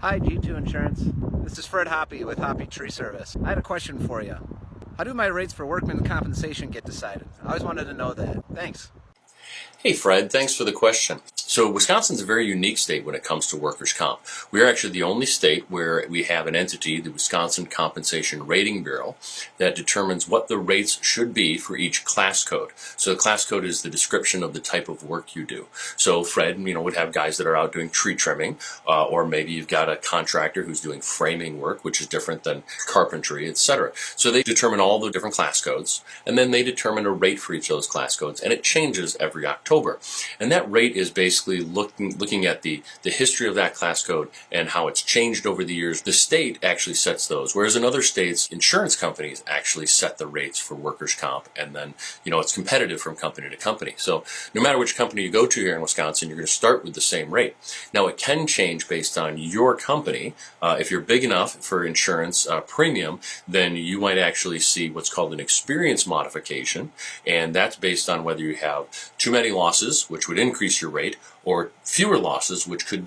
Hi, G2 Insurance. This is Fred Hoppe with Hoppe Tree Service. I had a question for you. How do my rates for workmen's compensation get decided? I always wanted to know that. Thanks. Hey Fred, thanks for the question. So Wisconsin's a very unique state when it comes to workers' comp. We are actually the only state where we have an entity, the Wisconsin Compensation Rating Bureau, that determines what the rates should be for each class code. So the class code is the description of the type of work you do. So Fred, would have guys that are out doing tree trimming, or maybe you've got a contractor who's doing framing work, which is different than carpentry, etc. So they determine all the different class codes, and then they determine a rate for each of those class codes, and it changes every October. And that rate is basically looking at the history of that class code and how it's changed over the years. The state actually sets those, whereas in other states, insurance companies actually set the rates for workers' comp, and then, it's competitive from company to company. So no matter which company you go to here in Wisconsin, you're going to start with the same rate. Now, it can change based on your company. If you're big enough for insurance premium, then you might actually see what's called an experience modification, and that's based on whether you have too many losses, which would increase your rate, or fewer losses, which could